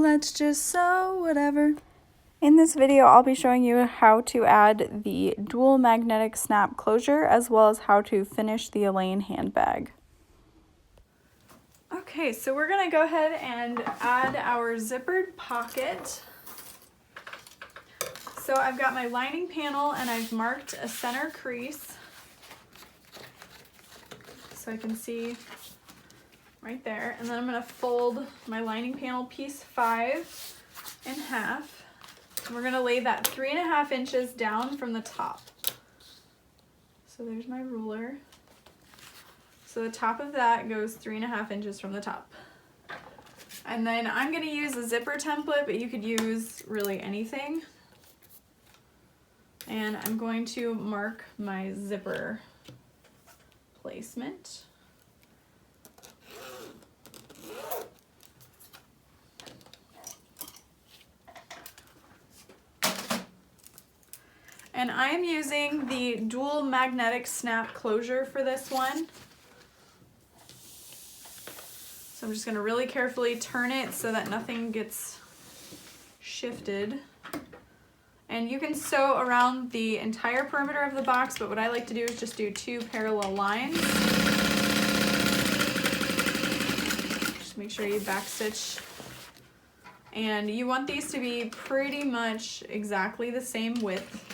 let's just sew whatever. In this video, I'll be showing you how to add the dual magnetic snap closure as well as how to finish the Alaine handbag. Okay, so we're gonna go ahead and add our zippered pocket. So I've got my lining panel and I've marked a center crease. So I can see right there. And then I'm gonna fold my lining panel piece 5 in half. And we're gonna lay that 3.5 inches down from the top. So there's my ruler. So the top of that goes 3.5 inches from the top. And then I'm gonna use a zipper template, but you could use really anything. And I'm going to mark my zipper placement. And I'm using the dual magnetic snap closure for this one. So I'm just going to really carefully turn it so that nothing gets shifted. And you can sew around the entire perimeter of the box, but what I like to do is just do 2 parallel lines. Just make sure you backstitch. And you want these to be pretty much exactly the same width.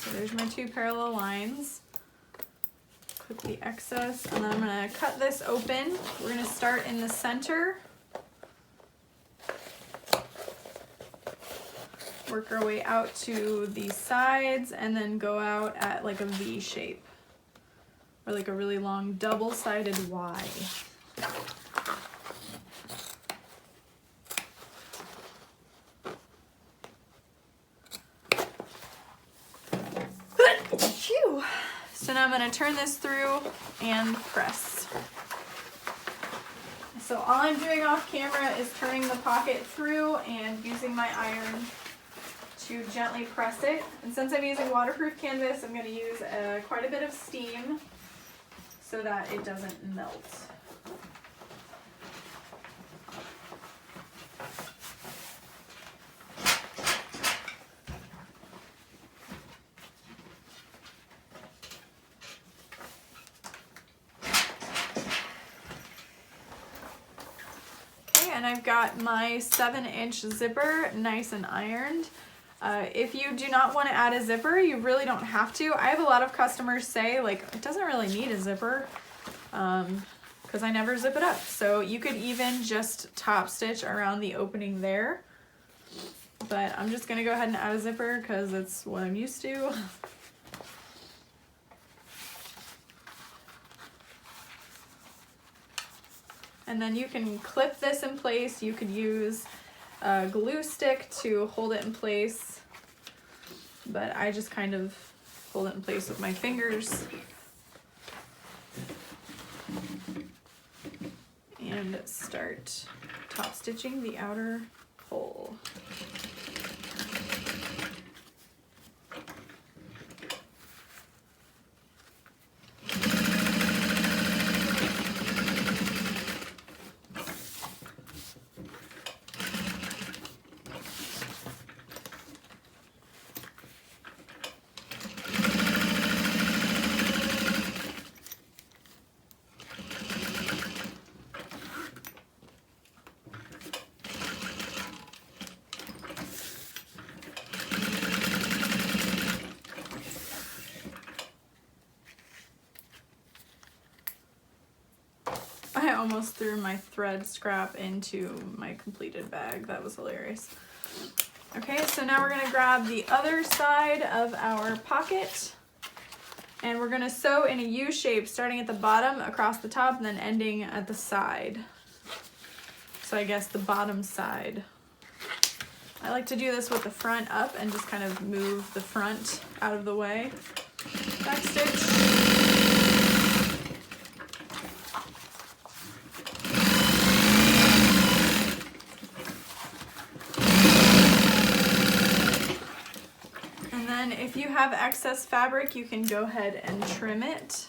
So there's my 2 parallel lines. Clip the excess, and then I'm going to cut this open. We're going to start in the center, work our way out to the sides, and then go out at like a V shape, or like a really long double-sided Y. Phew. So now I'm going to turn this through and press. So all I'm doing off camera is turning the pocket through and using my iron to gently press it. And since I'm using waterproof canvas, I'm going to use quite a bit of steam so that it doesn't melt. And I've got my 7-inch zipper nice and ironed. If you do not want to add a zipper, you really don't have to. I have a lot of customers say, like, it doesn't really need a zipper because I never zip it up. So you could even just top stitch around the opening there. But I'm just going to go ahead and add a zipper because that's what I'm used to. And then you can clip this in place. You could use a glue stick to hold it in place, but I just kind of hold it in place with my fingers. And start top stitching the outer hole. I almost threw my thread scrap into my completed bag. That was hilarious. Okay, so now we're going to grab the other side of our pocket and we're going to sew in a U shape starting at the bottom across the top and then ending at the side. So I guess the bottom side. I like to do this with the front up and just kind of move the front out of the way. Backstitch. If you have excess fabric, you can go ahead and trim it.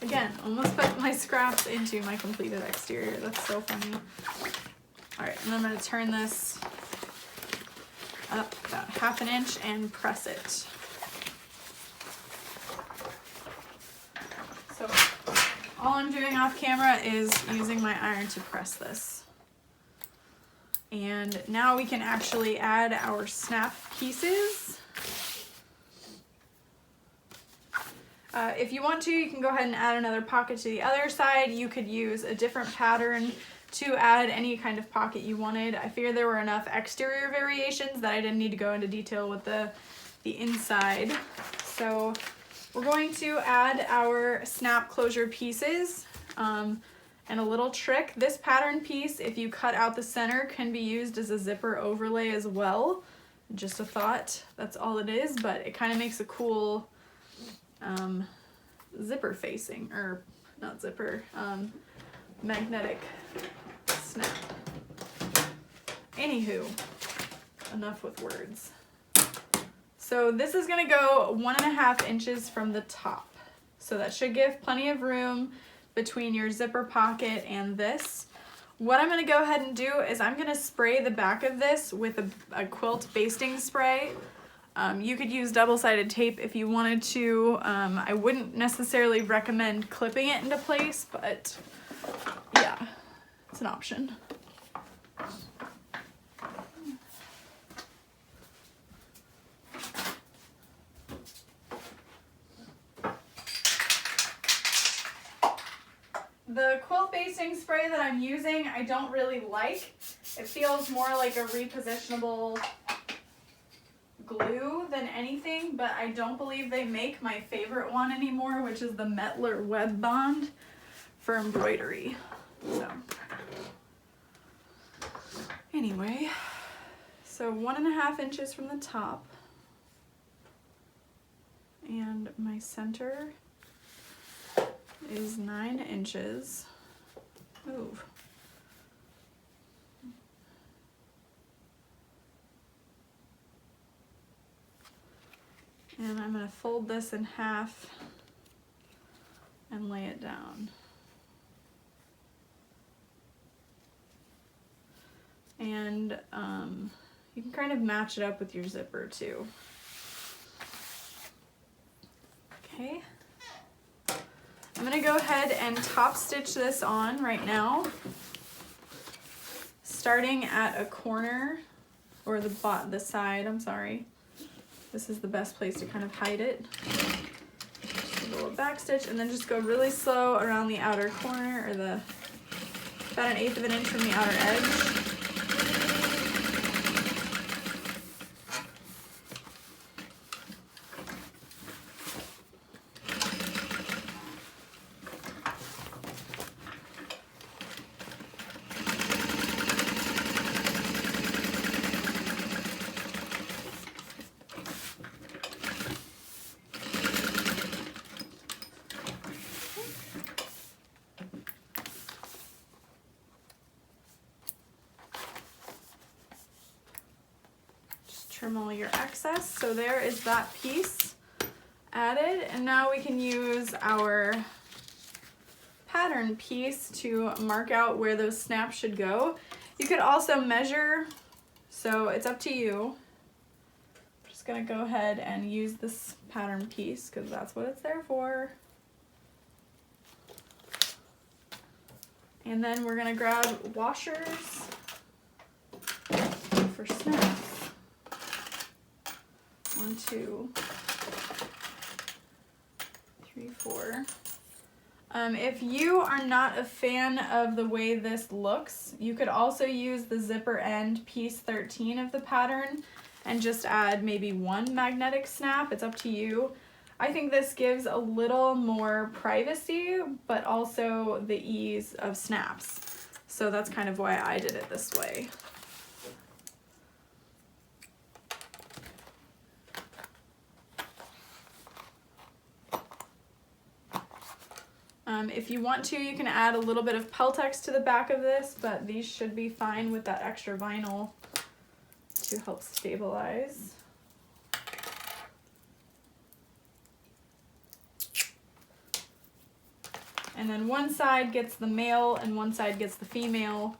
Again, almost put my scraps into my completed exterior. That's so funny. All right, and I'm gonna turn this up about 1/2 inch and press it. So all I'm doing off camera is using my iron to press this. And now we can actually add our snap pieces. If you want to, you can go ahead and add another pocket to the other side. You could use a different pattern to add any kind of pocket you wanted. I figured there were enough exterior variations that I didn't need to go into detail with the inside. So we're going to add our snap closure pieces. And a little trick, this pattern piece, if you cut out the center, can be used as a zipper overlay as well. Just a thought, that's all it is, but it kind of makes a cool zipper facing, or not zipper, magnetic snap. Anywho, enough with words. So this is gonna go 1.5 inches from the top. So that should give plenty of room between your zipper pocket and this. What I'm gonna go ahead and do is I'm gonna spray the back of this with a quilt basting spray. You could use double-sided tape if you wanted to. I wouldn't necessarily recommend clipping it into place, but yeah, it's an option. The quilt basting spray that I'm using, I don't really like. It feels more like a repositionable glue than anything, but I don't believe they make my favorite one anymore, which is the Mettler Web Bond for embroidery. So anyway, so 1.5 inches from the top, and my center is 9 inches. Ooh. And I'm going to fold this in half and lay it down. And you can kind of match it up with your zipper too. Okay. I'm going to go ahead and top stitch this on right now, starting at a corner, or the side, I'm sorry. This is the best place to kind of hide it. Just a little back stitch, and then just go really slow around the outer corner, or about 1/8 of an inch from the outer edge. Trim all your excess. So there is that piece added, and now we can use our pattern piece to mark out where those snaps should go. You could also measure, so it's up to you. I'm just gonna go ahead and use this pattern piece because that's what it's there for. And then we're gonna grab washers for snaps. 1, 2, 3, 4. If you are not a fan of the way this looks, you could also use the zipper end piece 13 of the pattern and just add maybe 1 magnetic snap. It's up to you. I think this gives a little more privacy, but also the ease of snaps. So that's kind of why I did it this way. If you want to, you can add a little bit of Peltex to the back of this, but these should be fine with that extra vinyl to help stabilize. And then one side gets the male and one side gets the female.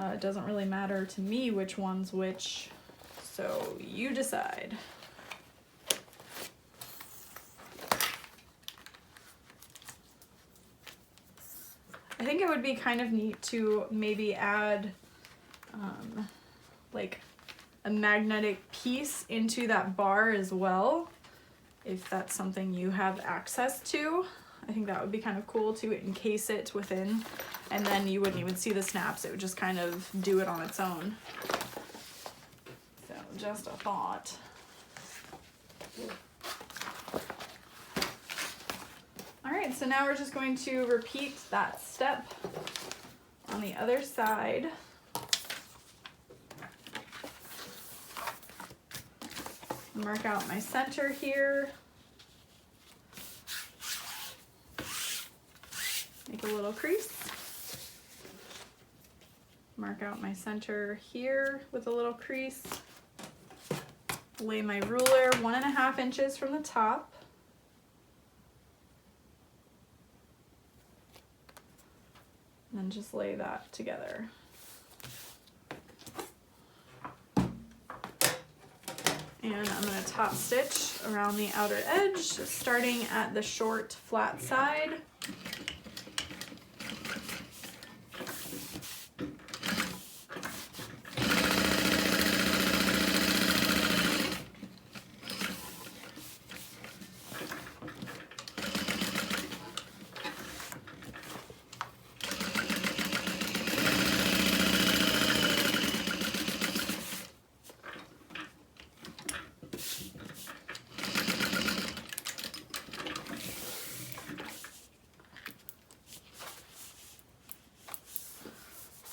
It doesn't really matter to me which one's which, so you decide. I think it would be kind of neat to maybe add like a magnetic piece into that bar as well, if that's something you have access to. I think that would be kind of cool to encase it within, and then you wouldn't even see the snaps. It would just kind of do it on its own. So just a thought. All right, so now we're just going to repeat that step on the other side. Mark out my center here. Make a little crease. Mark out my center here with a little crease. Lay my ruler 1.5 inches from the top. And then just lay that together. And I'm going to top stitch around the outer edge, starting at the short flat side.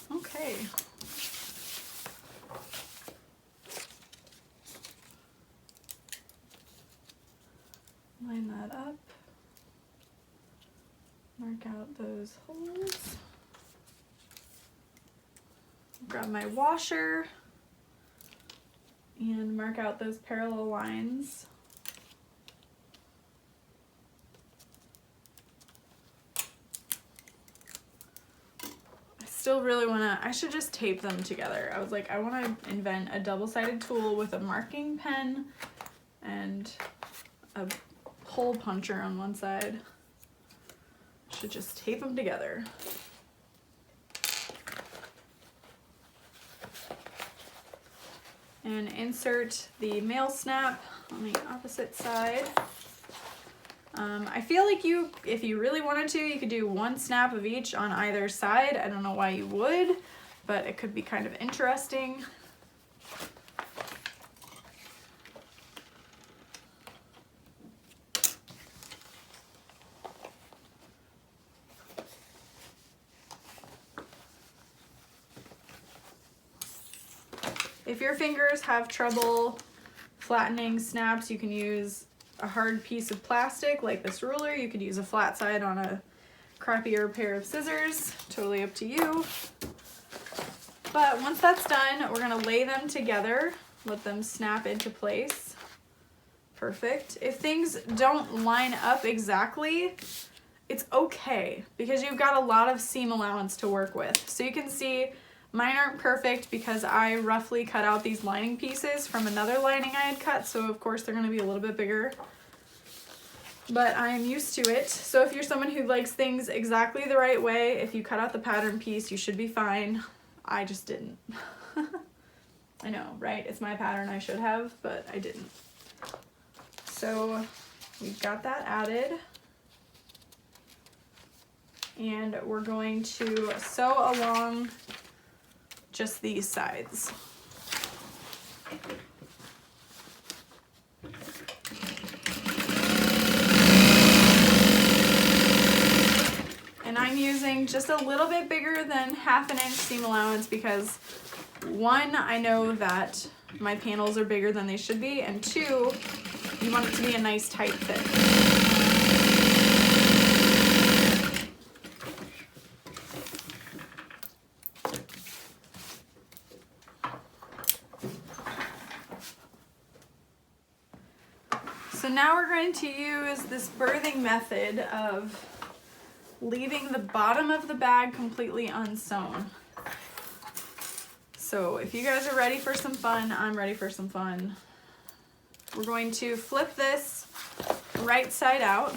Okay. Line that up. Mark out those holes. Grab my washer and mark out those parallel lines. Still really wanna, I should just tape them together. I was like, I wanna invent a double-sided tool with a marking pen and a hole puncher on one side. Should just tape them together. And insert the male snap on the opposite side. I feel like if you really wanted to, you could do one snap of each on either side. I don't know why you would, but it could be kind of interesting. If your fingers have trouble flattening snaps, you can use a hard piece of plastic like this ruler. You could use a flat side on a crappier pair of scissors, totally up to you. But once that's done, we're gonna lay them together, let them snap into place. Perfect. If things don't line up exactly, it's okay, because you've got a lot of seam allowance to work with. So you can see mine aren't perfect because I roughly cut out these lining pieces from another lining I had cut, so of course they're going to be a little bit bigger. But I am used to it. So if you're someone who likes things exactly the right way, if you cut out the pattern piece, you should be fine. I just didn't. I know, right? It's my pattern, I should have, but I didn't. So we've got that added. And we're going to sew along just these sides. And I'm using just a little bit bigger than 1/2 inch seam allowance because 1, I know that my panels are bigger than they should be, and 2, you want it to be a nice tight fit. So now we're going to use this birthing method of leaving the bottom of the bag completely unsewn. So if you guys are ready for some fun, I'm ready for some fun. We're going to flip this right side out.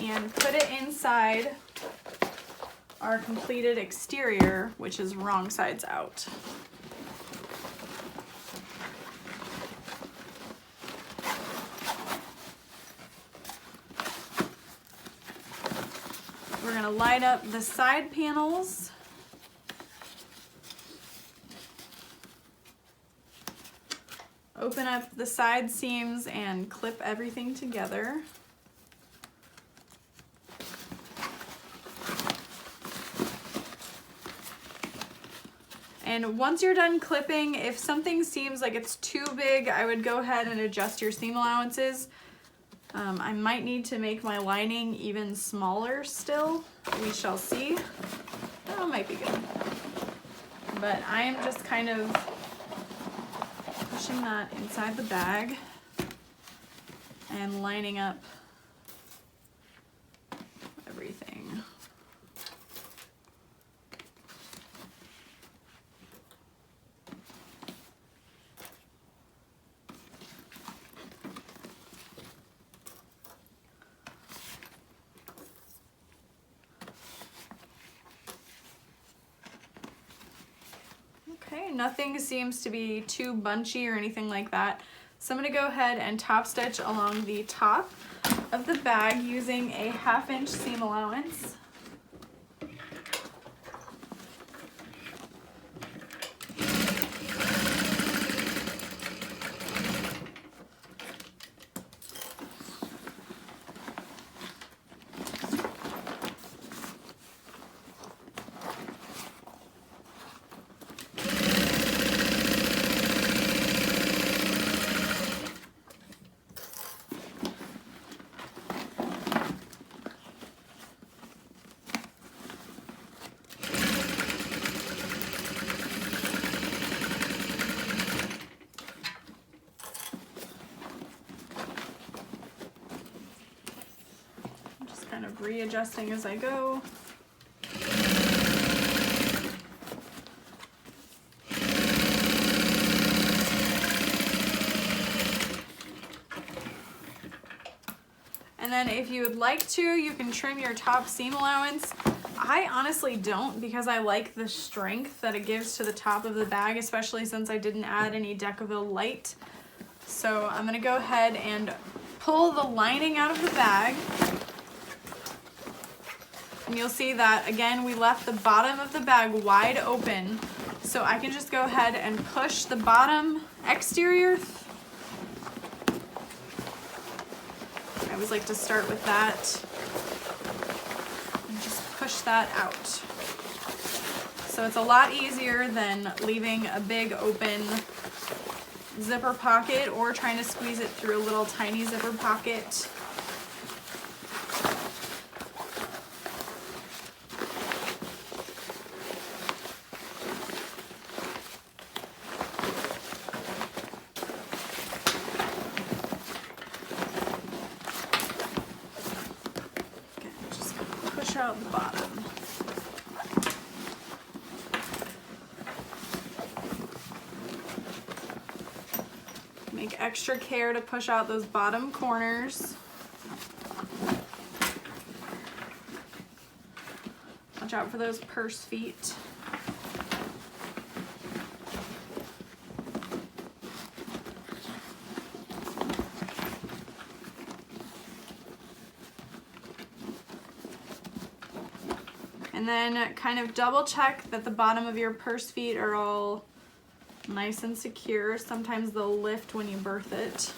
And put it inside our completed exterior, which is wrong sides out. We're gonna line up the side panels. Open up the side seams and clip everything together. And once you're done clipping, if something seems like it's too big, I would go ahead and adjust your seam allowances. I might need to make my lining even smaller still. We shall see. That might be good. But I am just kind of pushing that inside the bag and lining up everything. Okay, nothing seems to be too bunchy or anything like that. So I'm going to go ahead and top stitch along the top of the bag using a 1/2 inch seam allowance. Kind of readjusting as I go. And then if you would like to, you can trim your top seam allowance. I honestly don't, because I like the strength that it gives to the top of the bag, especially since I didn't add any Decaville light. So I'm gonna go ahead and pull the lining out of the bag. And you'll see that, again, we left the bottom of the bag wide open. So I can just go ahead and push the bottom exterior. I always like to start with that. And just push that out. So it's a lot easier than leaving a big open zipper pocket or trying to squeeze it through a little tiny zipper pocket. Out the bottom. Make extra care to push out those bottom corners. Watch out for those purse feet. And then kind of double check that the bottom of your purse feet are all nice and secure. Sometimes they'll lift when you birth it.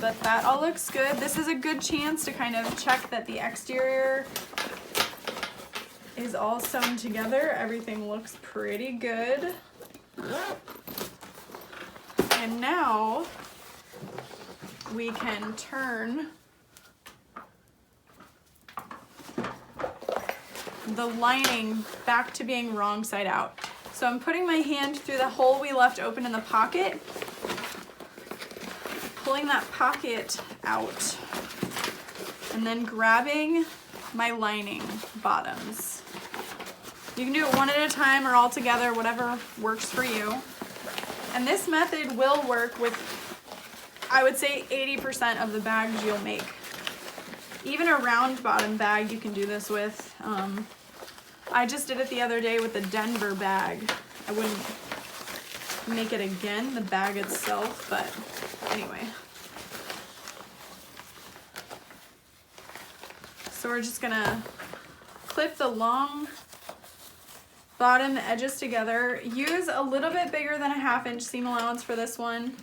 But that all looks good. This is a good chance to kind of check that the exterior is all sewn together. Everything looks pretty good. And now we can turn the lining back to being wrong side out. So I'm putting my hand through the hole we left open in the pocket, pulling that pocket out, and then grabbing my lining bottoms. You can do it one at a time or all together, whatever works for you. And this method will work with, I would say, 80% of the bags you'll make. Even a round bottom bag you can do this with. I just did it the other day with the Denver bag. I wouldn't make it again, the bag itself, but anyway. So we're just gonna clip the long bottom edges together. Use a little bit bigger than a 1/2 inch seam allowance for this one.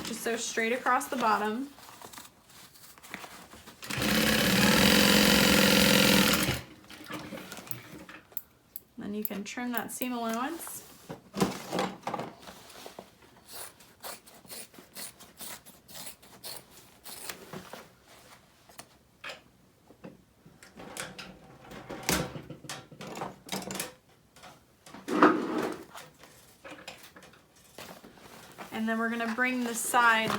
Just so straight across the bottom. Then you can trim that seam allowance. And then we're going to bring those side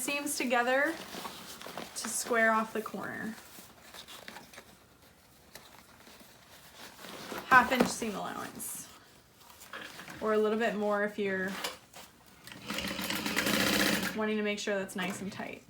seams together to square off the corner. 1/2 inch seam allowance, or a little bit more if you're wanting to make sure that's nice and tight.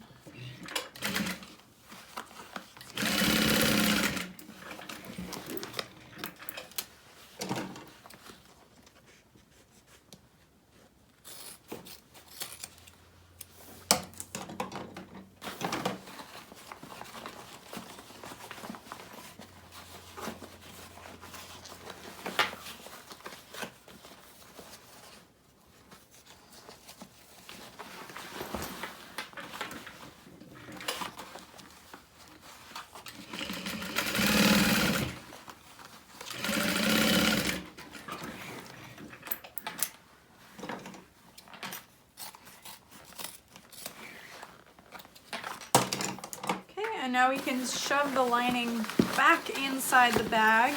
And now we can shove the lining back inside the bag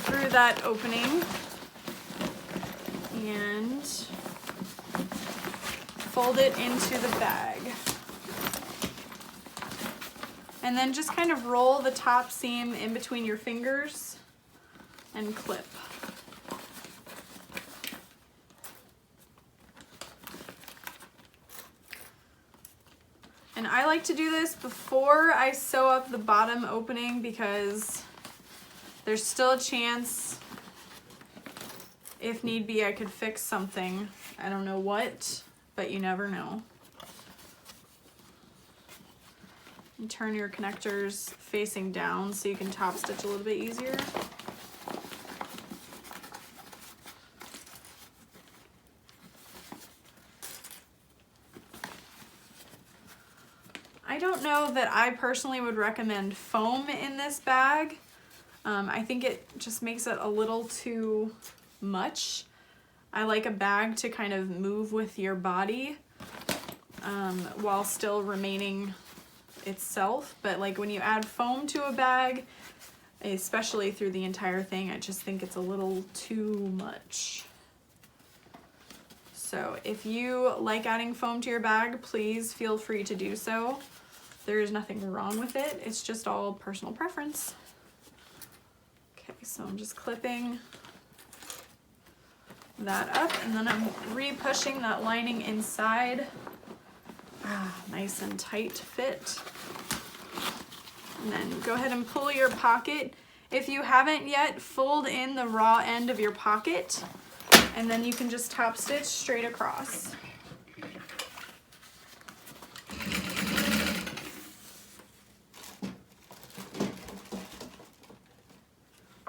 through that opening and fold it into the bag. And then just kind of roll the top seam in between your fingers and clip. And I like to do this before I sew up the bottom opening because there's still a chance, if need be, I could fix something. I don't know what, but you never know. And turn your connectors facing down so you can top stitch a little bit easier. I don't know that I personally would recommend foam in this bag. I think it just makes it a little too much. I like a bag to kind of move with your body while still remaining itself. But like when you add foam to a bag, especially through the entire thing, I just think it's a little too much. So if you like adding foam to your bag, please feel free to do so. There is nothing wrong with it. It's just all personal preference. Okay, so I'm just clipping that up and then I'm re-pushing that lining inside. Nice and tight fit. And then go ahead and pull your pocket. If you haven't yet, fold in the raw end of your pocket and then you can just top stitch straight across.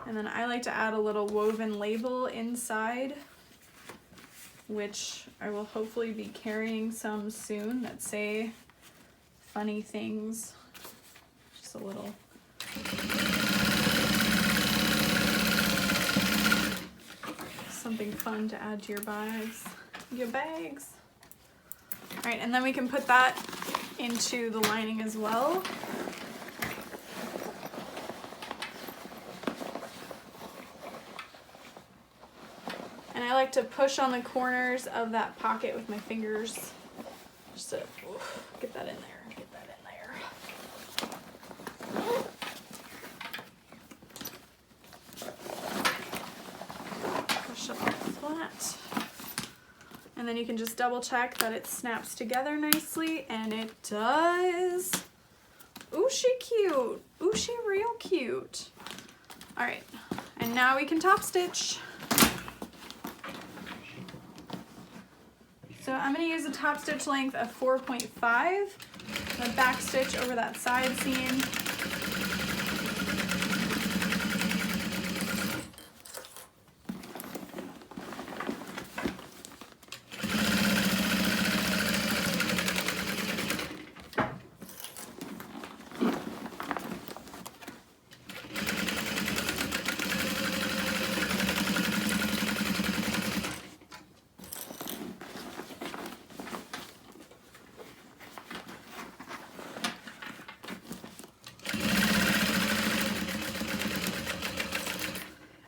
And then I like to add a little woven label inside, which I will hopefully be carrying some soon that say funny things. Just a little. Something fun to add to your bags. All right, and then we can put that into the lining as well. And I like to push on the corners of that pocket with my fingers just to get that in there, get that in there. Push it all flat. And then you can just double check that it snaps together nicely, and it does. Ooh, she cute. Ooh, she real cute. All right, and now we can top stitch. So I'm gonna use a top stitch length of 4.5, the back stitch over that side seam.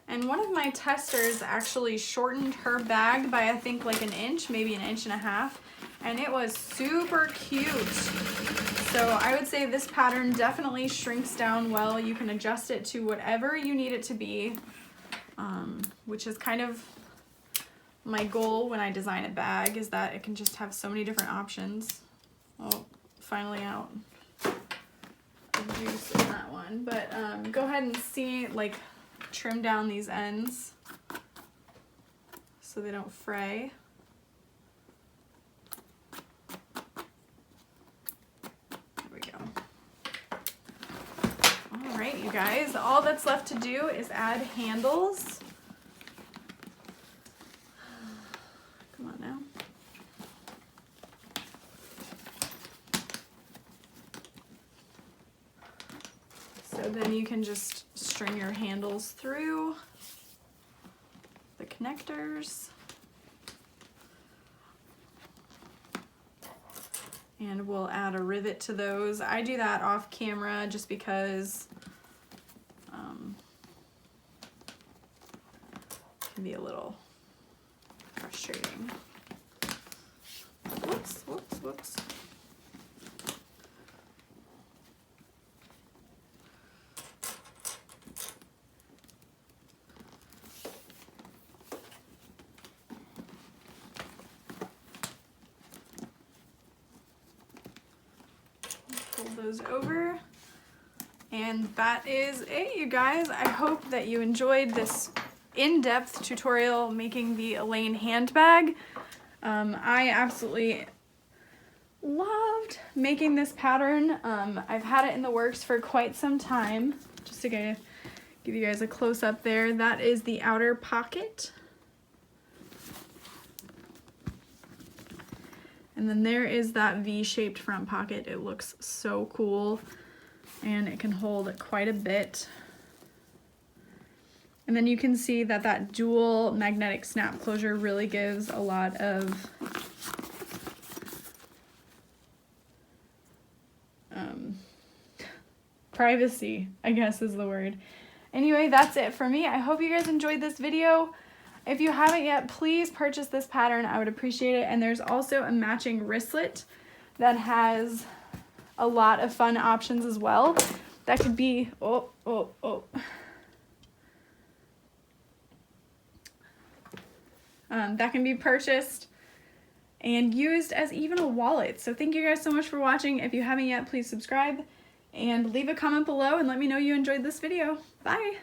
And one of my testers actually shortened her bag by I think like an inch, maybe an inch and a half, and it was super cute. So I would say this pattern definitely shrinks down well. You can adjust it to whatever you need it to be, which is kind of my goal when I design a bag, is that it can just have so many different options. Oh, finally out of juice in that one. But go ahead and see, like, trim down these ends so they don't fray. There we go. All right, you guys, all that's left to do is add handles. Come on now. So then you can just string your handles through the connectors. And we'll add a rivet to those. I do that off camera just because it can be a little frustrating. Whoops, whoops, whoops. Fold those over, and that is it, you guys. I hope that you enjoyed this in-depth tutorial making the Alaine handbag. I absolutely loved making this pattern. I've had it in the works for quite some time. Just to give you guys a close-up there, that is the outer pocket. And then there is that V-shaped front pocket. It looks so cool, and it can hold quite a bit. And then you can see that that dual magnetic snap closure really gives a lot of privacy, I guess is the word. Anyway, that's it for me. I hope you guys enjoyed this video. If you haven't yet, please purchase this pattern. I would appreciate it. And there's also a matching wristlet that has a lot of fun options as well. That could be, that can be purchased and used as even a wallet. So thank you guys so much for watching. If you haven't yet, please subscribe and leave a comment below and let me know you enjoyed this video. Bye.